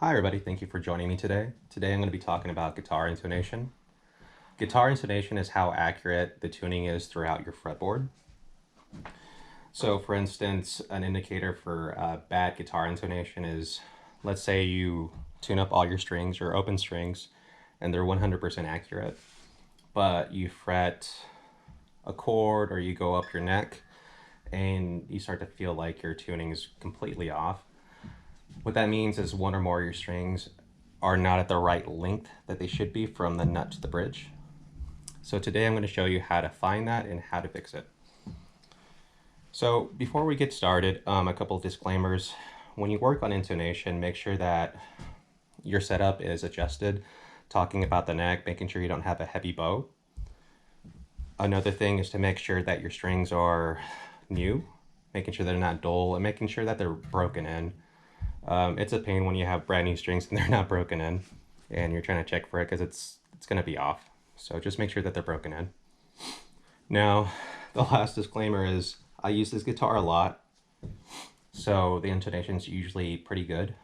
Hi everybody, thank you for joining me today. Today I'm going to be talking about guitar intonation. Guitar intonation is how accurate the tuning is throughout your fretboard. So for instance, an indicator for bad guitar intonation is, let's say you tune up all your strings or open strings and they're 100% accurate, but you fret a chord or you go up your neck and you start to feel like your tuning is completely off. What that means is one or more of your strings are not at the right length that they should be from the nut to the bridge. So today I'm going to show you how to find that and how to fix it. So before we get started, a couple of disclaimers. When you work on intonation, make sure that your setup is adjusted, talking about the neck, making sure you don't have a heavy bow. Another thing is to make sure that your strings are new, making sure they're not dull, and making sure that they're broken in. It's a pain when you have brand new strings and they're not broken in and you're trying to check for it because it's going to be off. So just make sure that they're broken in. Now, the last disclaimer is I use this guitar a lot, so the intonation's usually pretty good.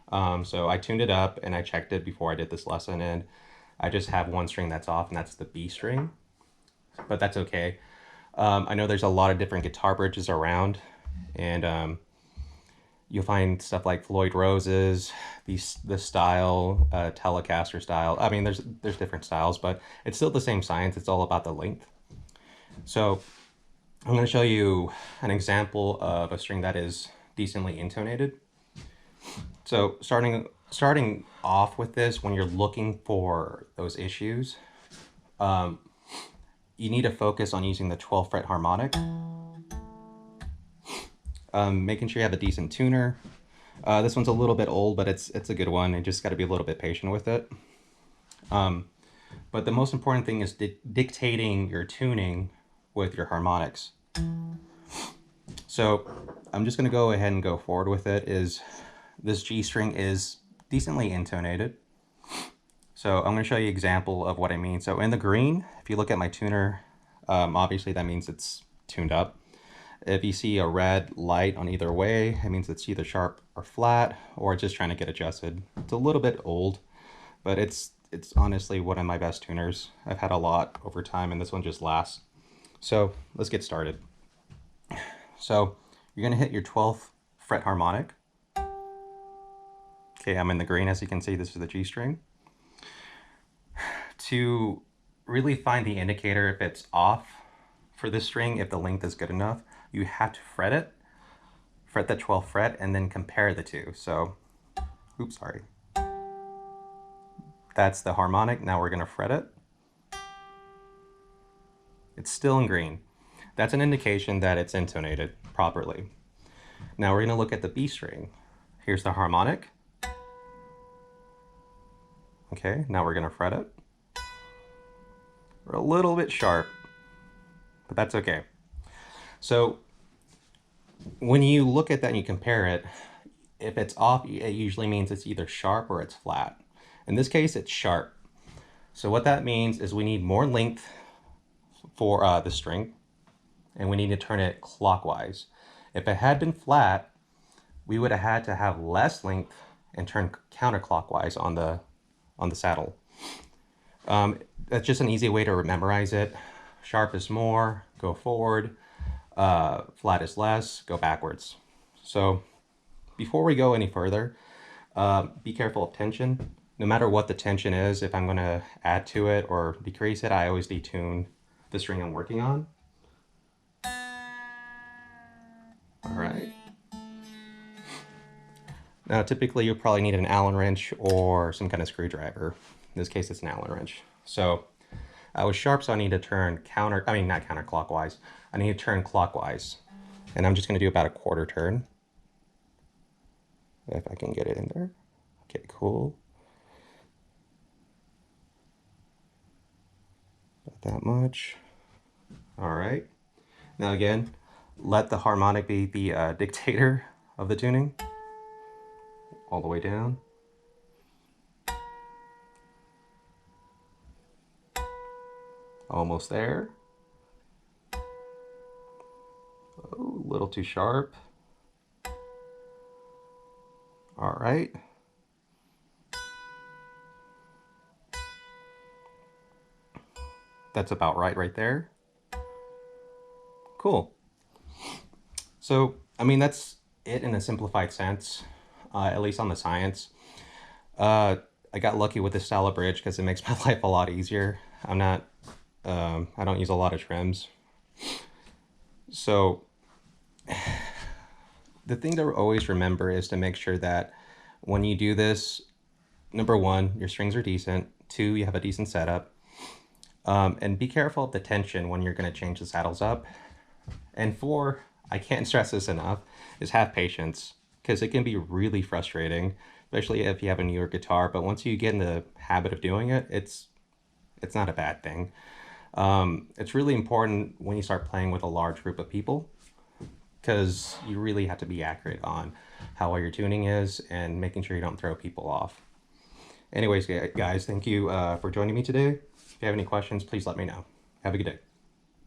So I tuned it up and I checked it before I did this lesson, and I just have one string that's off, and that's the B string, but that's okay. I know there's a lot of different guitar bridges around, and you'll find stuff like Floyd Rose's, the style, Telecaster style. I mean, there's different styles, but it's still the same science. It's all about the length. So I'm going to show you an example of a string that is decently intonated. So starting off with this, when you're looking for those issues, you need to focus on using the 12th fret harmonic. Making sure you have a decent tuner. This one's a little bit old, but it's a good one. You just got to be a little bit patient with it. But the most important thing is dictating your tuning with your harmonics. So I'm just going to go ahead and go forward with it. This G string is decently intonated. So I'm going to show you an example of what I mean. So in the green, if you look at my tuner, obviously that means it's tuned up. If you see a red light on either way, it means it's either sharp or flat, or just trying to get adjusted. It's a little bit old, but it's honestly one of my best tuners. I've had a lot over time, and this one just lasts. So let's get started. So you're going to hit your 12th fret harmonic. Okay, I'm in the green. As you can see, this is the G string. To really find the indicator if it's off for this string, if the length is good enough, you have to fret it, fret the 12th fret, and then compare the two. So, oops, sorry. That's the harmonic. Now we're going to fret it. It's still in green. That's an indication that it's intonated properly. Now we're going to look at the B string. Here's the harmonic. Okay, now we're going to fret it. We're a little bit sharp, but that's okay. So when you look at that and you compare it, if it's off, it usually means it's either sharp or it's flat. In this case, it's sharp. So what that means is we need more length for the string, and we need to turn it clockwise. If it had been flat, we would have had to have less length and turn counterclockwise on the saddle. That's just an easy way to memorize it. Sharp is more, go forward. Flat is less, go backwards. So before we go any further, be careful of tension. No matter what the tension is, if I'm going to add to it or decrease it, I always detune the string I'm working on. All right. Now, typically you'll probably need an Allen wrench or some kind of screwdriver. In this case, it's an Allen wrench. So I was sharp, so I need to turn not counterclockwise. I need to turn clockwise. And I'm just going to do about a quarter turn. If I can get it in there. Okay, cool. Not that much. All right. Now again, let the harmonic be the dictator of the tuning. All the way down. Almost there. Oh, a little too sharp. All right. That's about right there. Cool. So, I mean, that's it in a simplified sense, at least on the science. Uh, I got lucky with this style of bridge because it makes my life a lot easier. I don't use a lot of trims. So the thing to always remember is to make sure that when you do this, number one, your strings are decent. Two, you have a decent setup. And be careful of the tension when you're going to change the saddles up. And four, I can't stress this enough, is have patience because it can be really frustrating, especially if you have a newer guitar. But once you get in the habit of doing it, it's not a bad thing. It's really important when you start playing with a large group of people because you really have to be accurate on how well your tuning is and making sure you don't throw people off. Anyways, guys, thank you for joining me today. If you have any questions, please let me know. Have a good day.